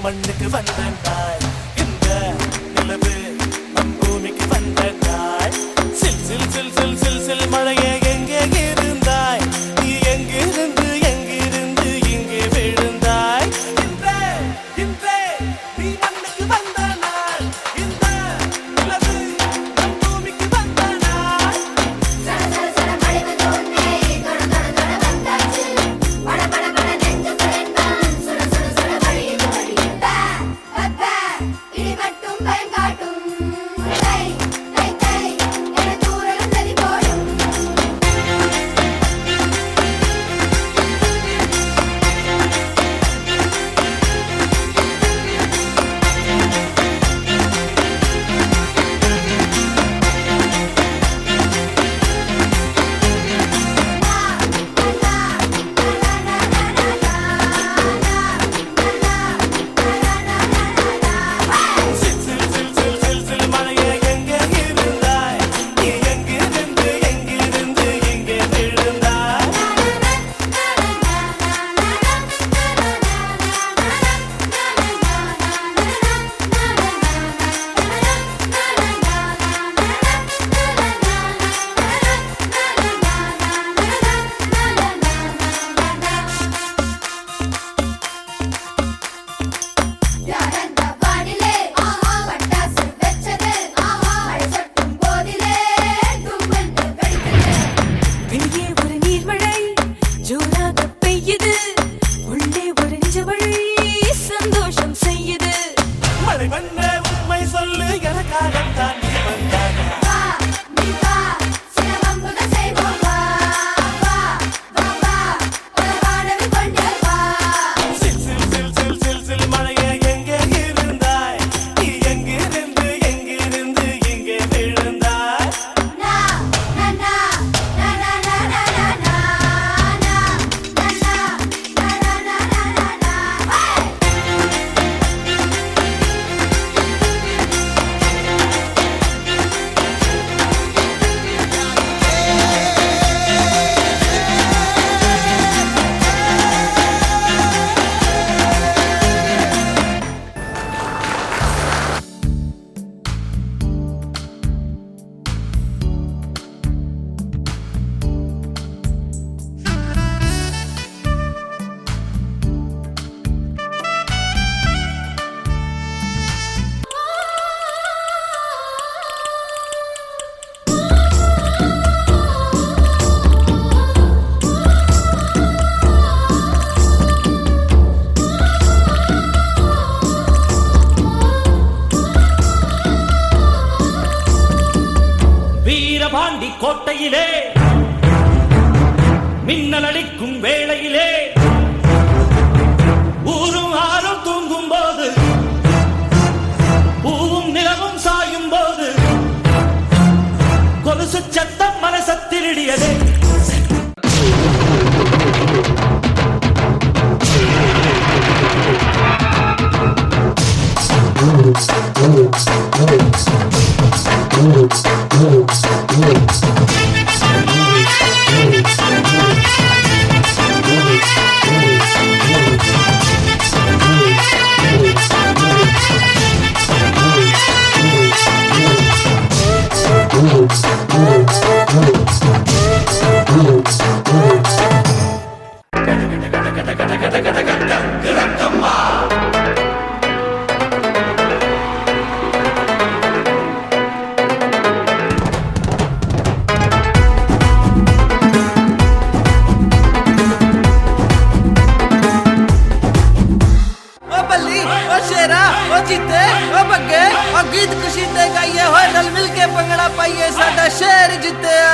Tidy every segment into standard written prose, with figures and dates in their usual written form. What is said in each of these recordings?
மண்ணுக்கு வந்த நாள் இந்த நிலவு நம் பூமிக்கு வந்த நாள் சில் சில் சில் சில் சில் சில் மழையே எங்கே இருந்தாய் நீ எங்கிருந்து எங்கிருந்து இங்கே விழுந்தாய் இன்றே இன்றே நீ மண்ணுக்கு வந்த நாள் இந்த நிலவு நம் பூமிக்கு வந்த நாள் சட சட சட மழை வந்து உன்னை தொட தொட தொட வந்தாச்சு பட பட பட நெஞ்சுக்குள் எண்ணம் சுட சுட சுட வழியுது வழியுது இடி மட்டும் பயம் காட்டும் தை தை தை என தூரலும் நதி போடும் சில் சில் சில் சில் சில் சில் மழையே எங்கே இருந்தாய் நீ எங்கிருந்து எங்கிருந்து இங்கே விழுந்தாய் யாரந்த வானிலே பட்டாசு வெச்சது மழை சொட்டும் போதிலே தும்மென்று வெடித்தது வெளியே ஒரு நீர்மழை ஜோராக பெய்யுது உள்ளே ஒரு நிஜமழை சந்தோஷம் செய்யுது மழை வந்த உண்மை சொல்லு எனக்காகத்தான் நீ வந்தாய் வா நீ வா சில வம்புகள் செய்வோம் வா வா வா வா ஒரு வானவில் கொண்டு வா சில் சில் சில் சில் சில் சில் மழையே எங்கே இருந்தாய் நீ எங்கிருந்து எங்கிருந்து இங்கே விழுந்தாய் நா நா நா நா நா நா நா நா நா நா நா நா நா நா வீரபாண்டி கோட்டையிலே மின்னல் அடிக்கும் வேளையிலே ஊரும் ஆறும் தூங்கும் போது பூவும் நிலவும் சாயும் போது கொலுசு சத்தம் மனச திருடியதே गीत खुशी ते गाइए होए रल मिल के पंगड़ा पाइए साडा शहर जितया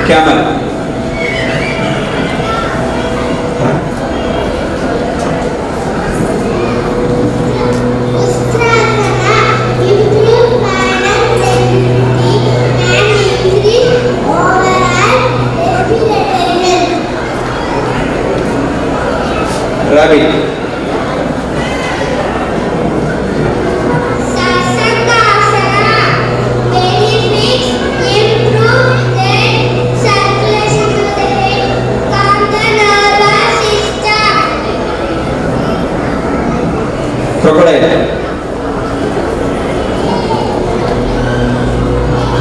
Camel. Rabbit. Crocodile.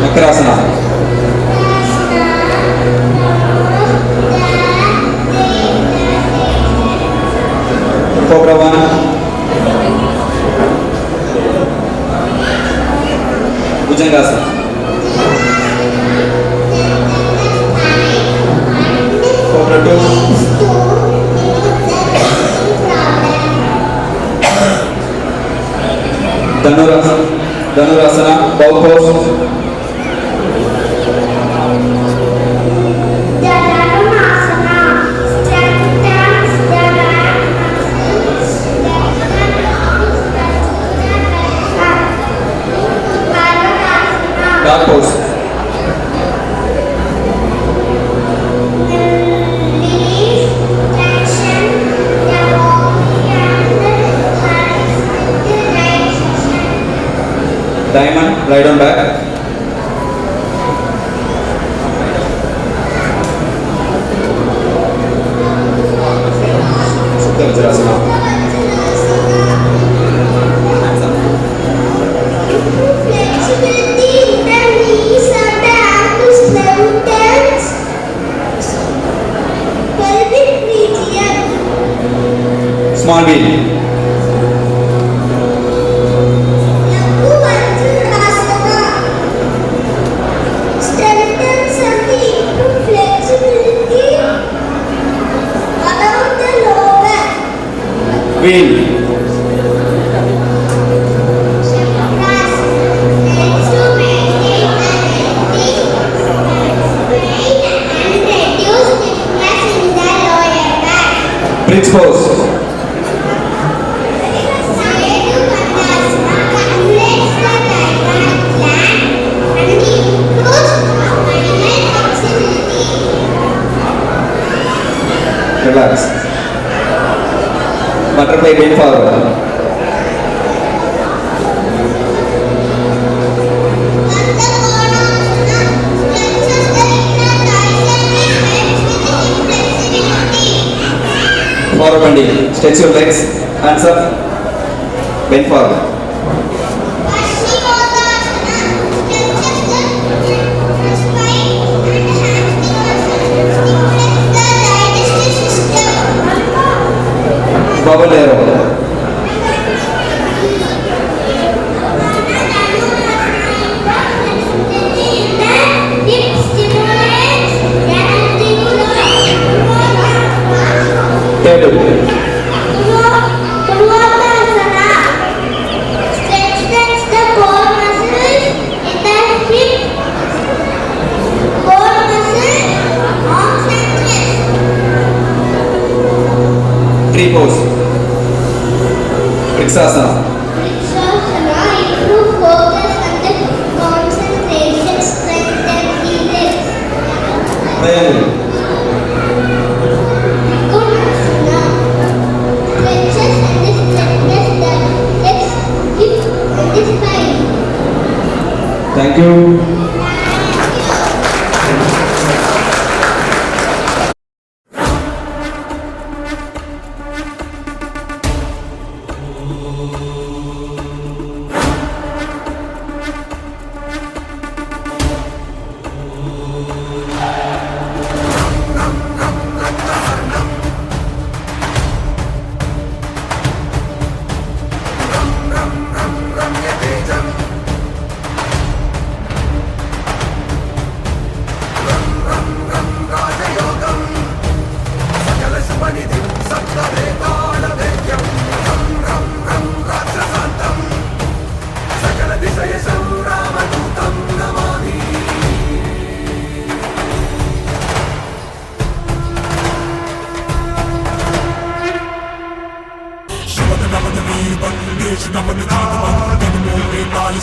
Makrasana. Cobra one. Bhujangasana. Cobra two. Dhanurasana. Bow pose. Dog pose. Diamond, lie down back. Supta Vajrasana. Hands up. Flexibility in the knees and the ankles, lengthens pelvic region. Small wheel. Vajrasana strengthens and improves flexibility around the lower back. Wheel. Bridge pose. Relax. Butterfly bend forward. Forward bending. Stretch your legs. Hands up. Bend forward. Bubble arrow. Table. Strengthens the core muscles in the hip, core muscle, arms and chest. Tree pose. Vrikshasana. Vrikshasana improve focus and the concentration, strengthen the legs. Triangle. Trikonasana stretches and strengthens the legs, hip and the spine. Thank you.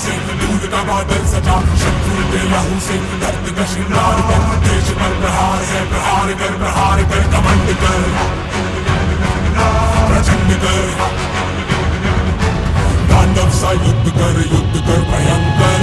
से दूध का बादल सजा शत्रु के लहू से दर्द का श्रृंगार कर देश पर प्रहार है प्रहार कर कमंड कर प्रचंड कर तांडव सा युद्ध कर भयंकर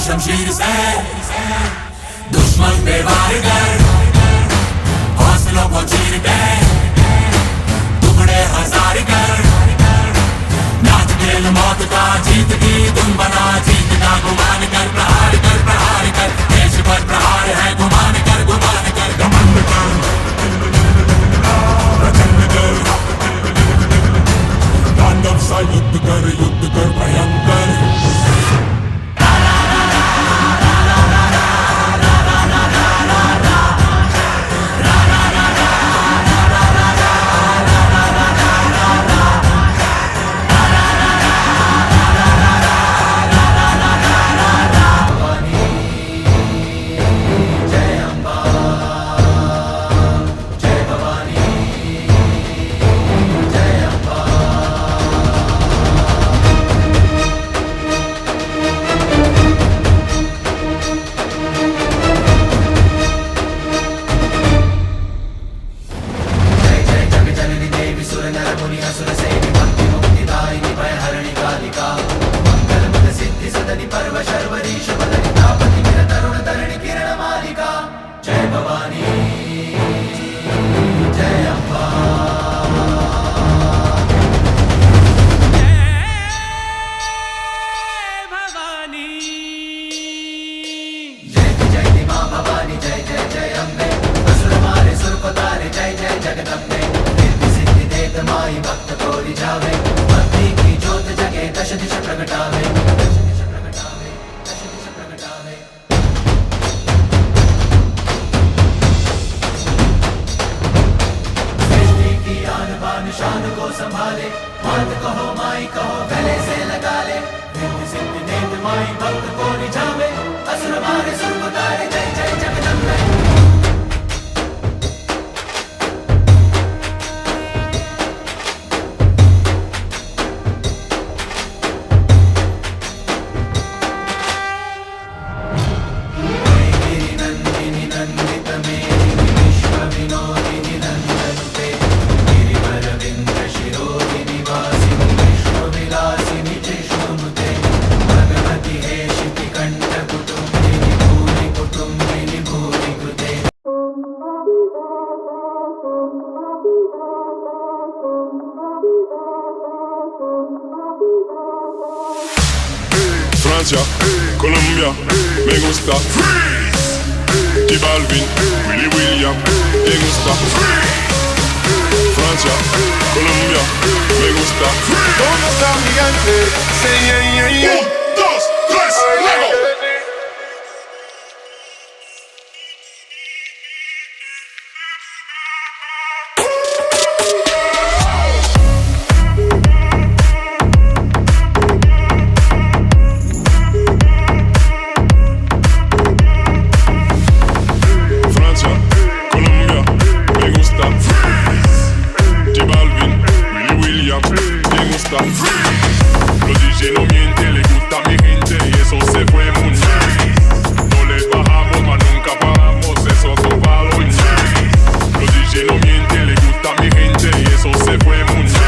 शमशीर से दुश्मन पे वार कर हौसलों को चीर के टुकड़े हजार कर नाच खेल मौत का जीत की धुन बना जीत का गुमान कर प्रहार कर देश पर प्रहार है गुमान कर घमंड कर प्रचंड कर तांडव सा युद्ध कर भयंकर शान को संभाले मात कहो माई कहो गले से लगा ले सिद्धि नेत माई भक्त को रिझावे असुर मारे सुर को तारे जय जय Jagdambe Francia, Colombia, me gusta Freeze. J Balvin, Willy William, me gusta Freeze. Francia, Colombia, me gusta Freeze. ¿Dónde está mi gigante? Say yeah, yeah, yeah. 1, 2, 3, luego. Los DJ no mienten, le gusta a mi gente y eso se fue muy nice. No les bajamos, mas nunca paramos, eso es otro palo y nice. Los DJ no mienten, le gusta a mi gente y eso se fue muy nice.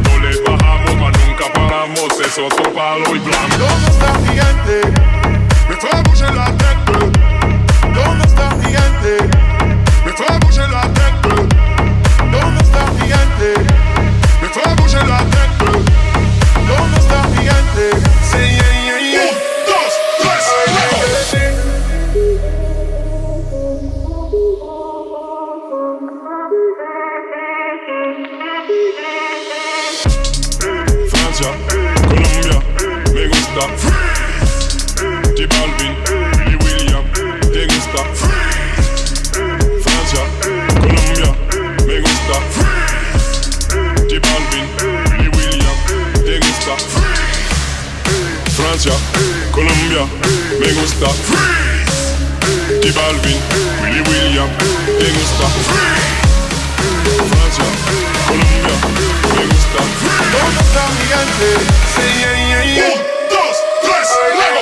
No les bajamos, mas nunca paramos, eso es otro palo y blanco. ¿Dónde está mi gigante? Me fue a bouger la tête. ¿Dónde está mi gigante? Me fue a bouger la tête. ¿Dónde está mi gigante? Me fue a bouger la tête. ¿Dónde está mi gigante? Say yeah, yeah, yeah. 1, 2, 3, luego. Francia, Colombia, me gusta. J Balvin, Willy William, te gusta. Francia, Colombia, me gusta. J Balvin, Willy William, te gusta. Francia, Colombia, me gusta. J Balvin, Willy William, te gusta. Francia, Colombia, me gusta. ¿Dónde está gigante? Sí, yeah, yeah, yeah. 1, 2, 3, luego.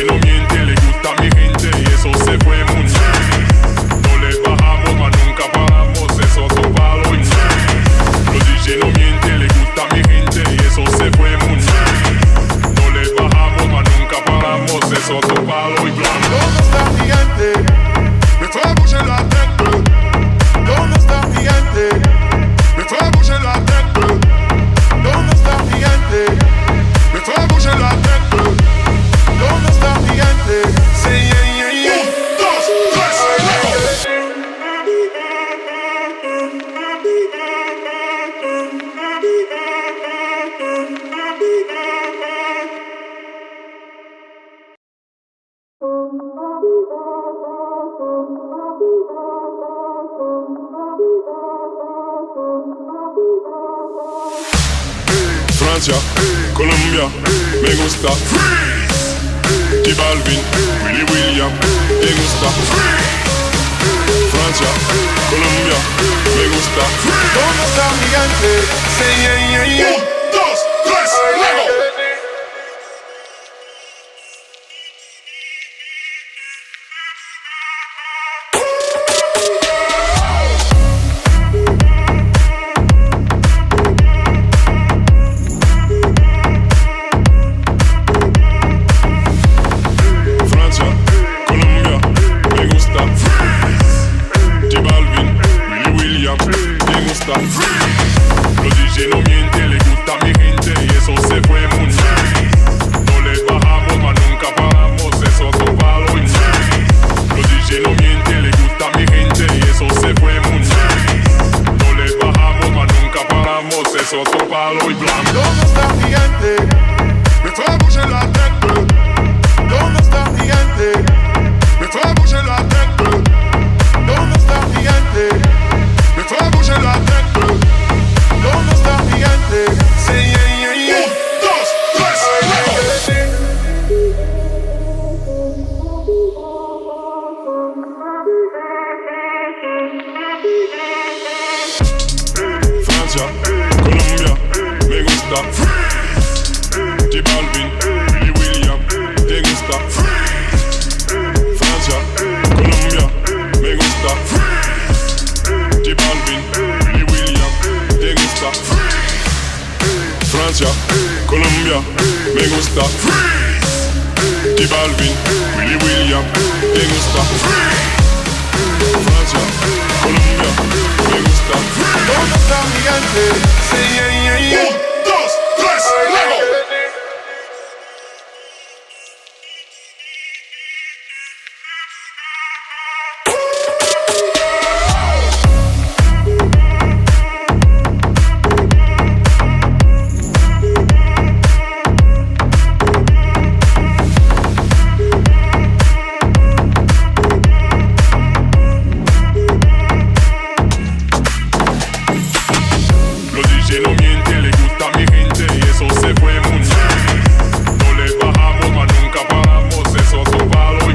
No miente, le gusta a mi gente y eso se fue muy bien. No le bajamos, mas nunca paramos, eso es otro palo y los DJ no miente, le gusta a mi gente y eso se fue muy bien. No le bajamos, mas nunca paramos, eso es otro palo y blanco. ¿Dónde está gigante? Me fue a bouger la tête. ¿Dónde está gigante? Me fue a bouger la tête. ¿Dónde está gigante? Me fue a bouger la tête. ¿Dónde está gigante? Sí, yeah, yeah, yeah. 1, 2, 3, luego. Francia, Colombia, me gusta. J Balvin, Willy William, te gusta. Francia, Colombia, me gusta. ¿Dónde está gigante? Sí, yeah, yeah, yeah. 1, 2, 3, luego. Los DJ no miente, le gusta a mi gente y eso se fue muy bien. No le bajamos, mas nunca paramos, eso es otro palo y los DJ no miente, le gusta a mi gente y eso se fue muy bien. No le bajamos, mas nunca paramos, eso es otro palo y blanco. ¿Dónde está gigante? Me fue a bouger la tête. ¿Dónde está gigante? Me fue a bouger la tête. ¿Dónde está gigante? Me fue a bouger la tête. ¿Dónde está gigante? Sí, yeah, yeah, yeah. 1, 2, 3, Francia, Colombia, me gusta. J Balvin, Willy William, te gusta. Francia, Colombia, me gusta. J Balvin, Willy William, te gusta. Francia, Colombia, me gusta. J Balvin, Willy William, te gusta. Francia, Colombia, me gusta. ¿Dónde está gigante? Sí, yeah, yeah, yeah. 1, 2, 3, luego. Los DJ no miente, le gusta a mi gente y eso se fue muy bien. No le bajamos, mas nunca paramos, eso es otro palo y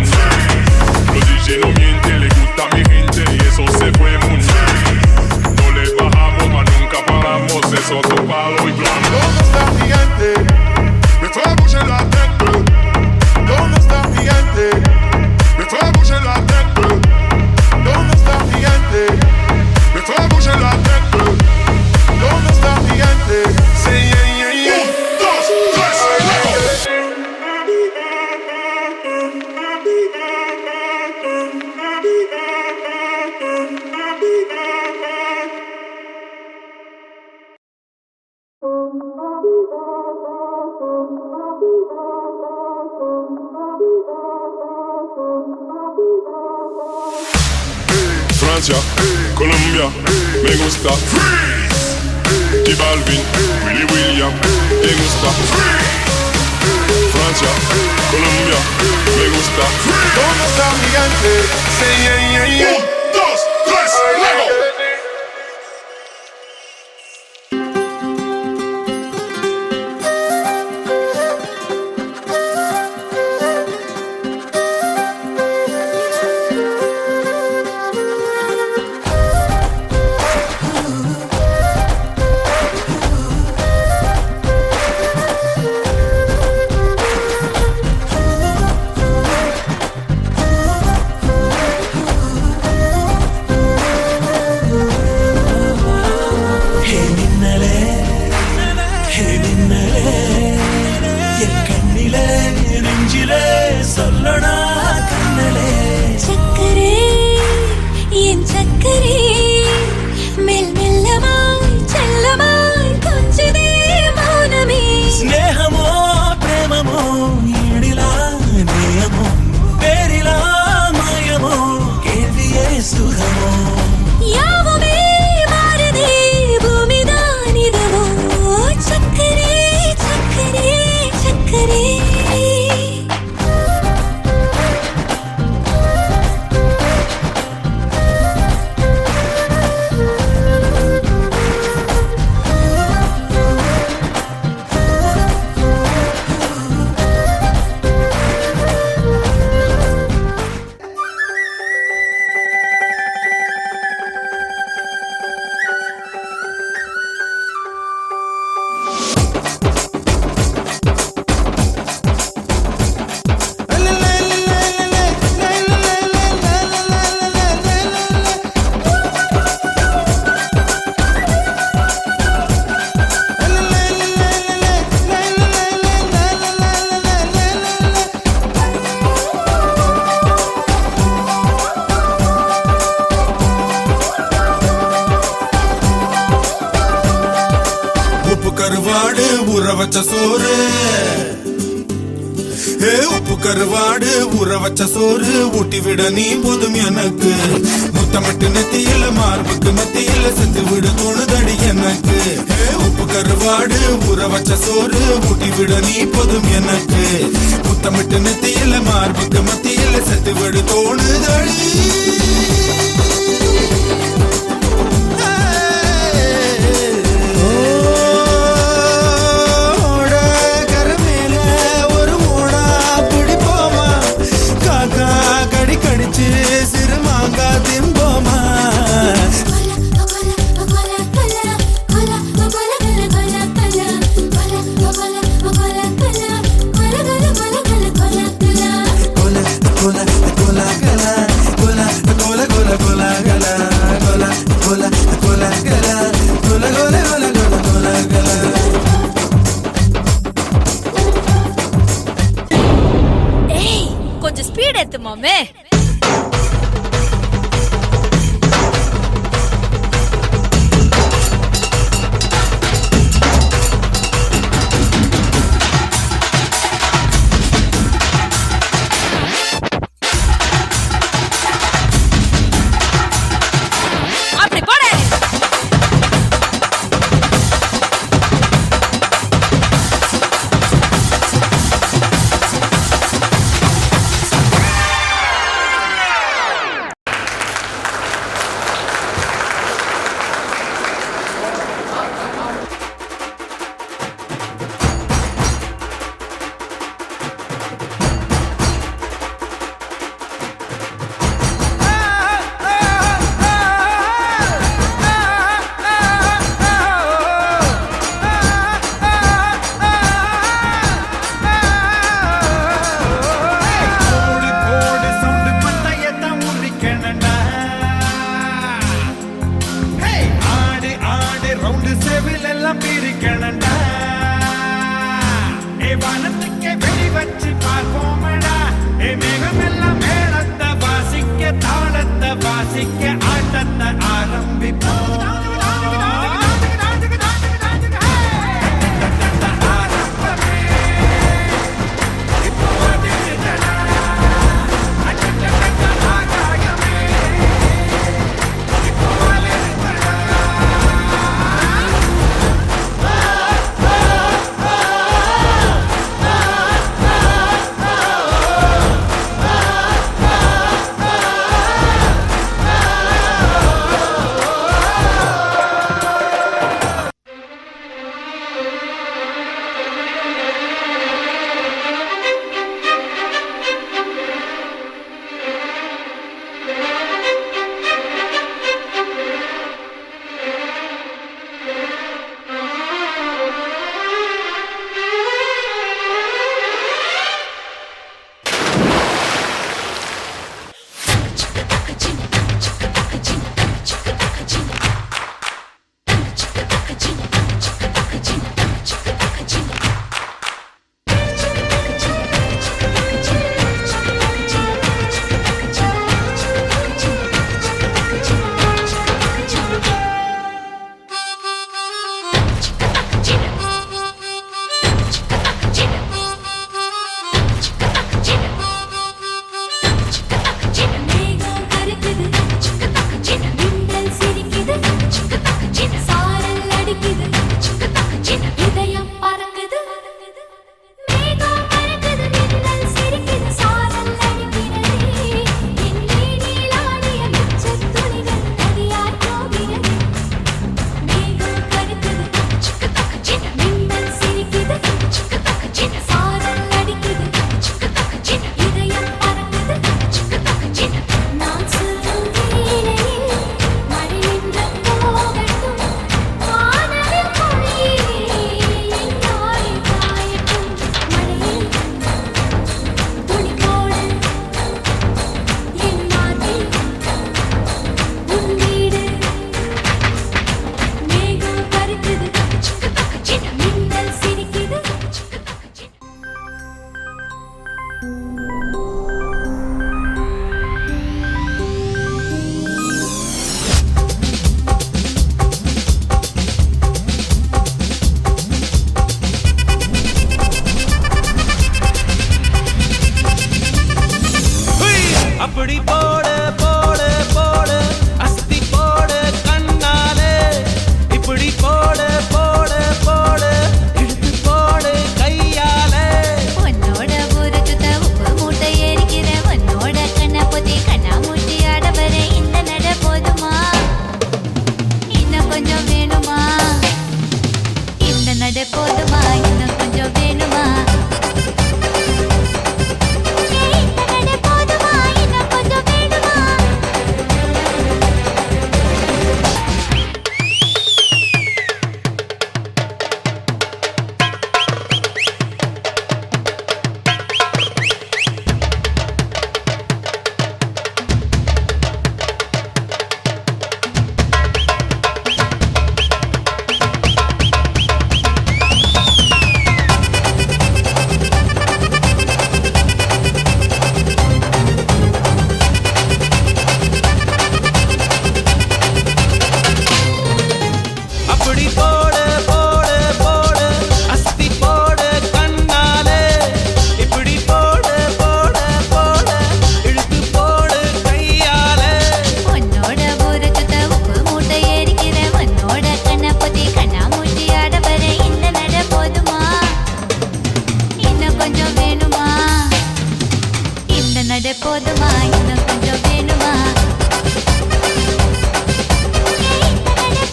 los DJ no miente, le gusta a mi gente y eso se fue muy bien. No le bajamos, mas nunca paramos, eso es otro palo y blanco. ¿Dónde está gigante? Me fue a bouger la tête. ¿Dónde está gigante? Me fue a bouger la tête. ¿Dónde está gigante? Me fue a bouger la tête. ¿Dónde está gigante? Sí, yeah, yeah, yeah. 1, 2, 3, luego. Francia, Colombia, me gusta. Freeze. J Balvin, Willy William, me gusta. Freeze. Francia, Colombia, me gusta. Freeze. ¿Dónde está mi gente? Say yeah, yeah, yeah. 1, 2, 3, luego. கருவாடு ஊற வச்ச சோறு உப்பு கருவாடு ஊற வச்ச சோறு ஊட்டி விட நீ போதும் எனக்கு முத்தமிட்டு நெத்தியில மார்புக்கு மத்தியில செத்து விட தோணுதடி எனக்கு உப்பு கருவாடு ஊற வச்ச சோறு ஊட்டி விட நீ போதும் எனக்கு முத்தமிட்டு நெத்தியில மார்புக்கு மத்தியில செத்து விட தோணுதடி சிறுமாங்கா திம்போமா கொஞ்சம் ஸ்பீட் ஏத்து மாமே. போதுமா இன்னும் கொஞ்சம் வேணுமா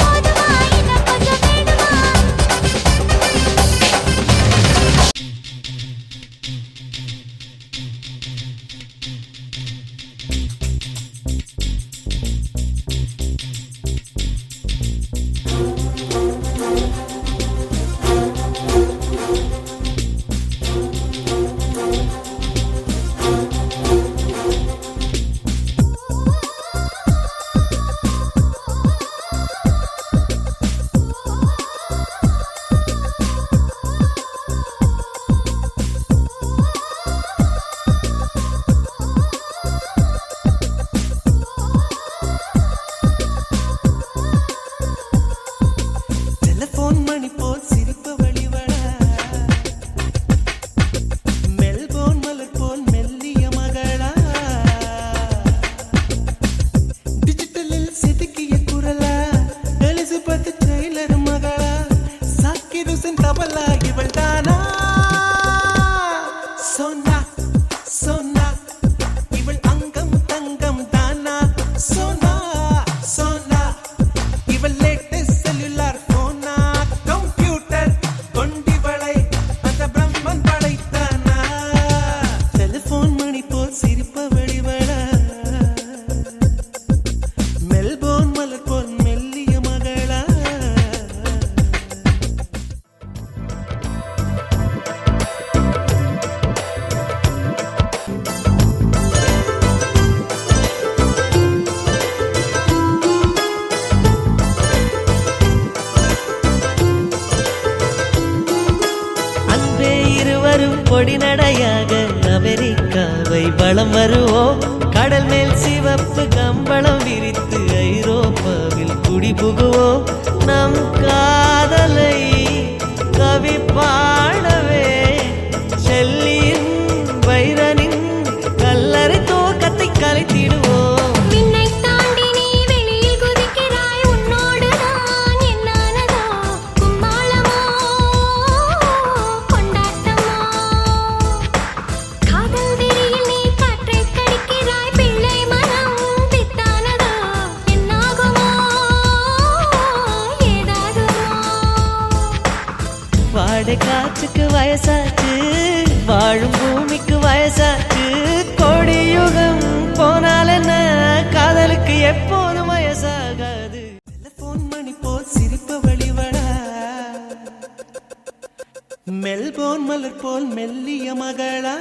போதுமா இன்னும் கொஞ்சம் வேணுமா டெலிபோன் மணி போல் சிரிப்பு வழிவட மெல்போன் மலர் போல் மெல்லிய மகளா டிஜிட்டலில் செதுக்கிய குரலா எலிசபெத் டெய்லர் மகளா சாக்கிர் ஹுசைன் தபலா இவள் தானா சோனா சோனா இவள் அங்கம் தங்கம் தானா சோனா சோனா இவள் லேட்டஸ்ட் செல்லுலார் போனா கம்ப்யூட்டர் கொண்டிவளை அந்த பிரம்மன் படைத்தானா டெலிபோன் மணி போல் சிரிப்ப வெளிவள மெல்போன் மலர் போல் மெல்லிய மகளா அன்பே இருவரும் பொடி நடையாக அமெரிக்காவை வலம் வருவோம் கடல் மேல் சிவப்பு கம்பளம் விரித்து ஐரோப்பாவில் குடிபுகுவோம் நம் காதலை கவி பாடவே ஷெல்லியின் பைரனின் கல்லறை தோக்கத்தை கலைத்திடுவோம் மின்னை தாண்டி நீ வெளியில் குதிக்கிறாய் உன்னோடு நான் என்னானதோ கும்மாளமோ கொண்டாட்டமோ காதல் வெறியில் நீ காற்றை கடிக்கிறாய் பிள்ளை மனம் பித்தானதோ என்னாகுமோ ஏதாகுமோ வாடை காற்றுக்கு வயசாச்சு வாழும் பூமிக்கு வயசாச்சு கோடி யுகம் போனால் என்ன காதலுக்கு எப்போதும் வயசாகாது டெலிபோன் மணி போல் சிரிப்பு வழிவடா மெல்போன் மலர் போல் மெல்லிய மகளா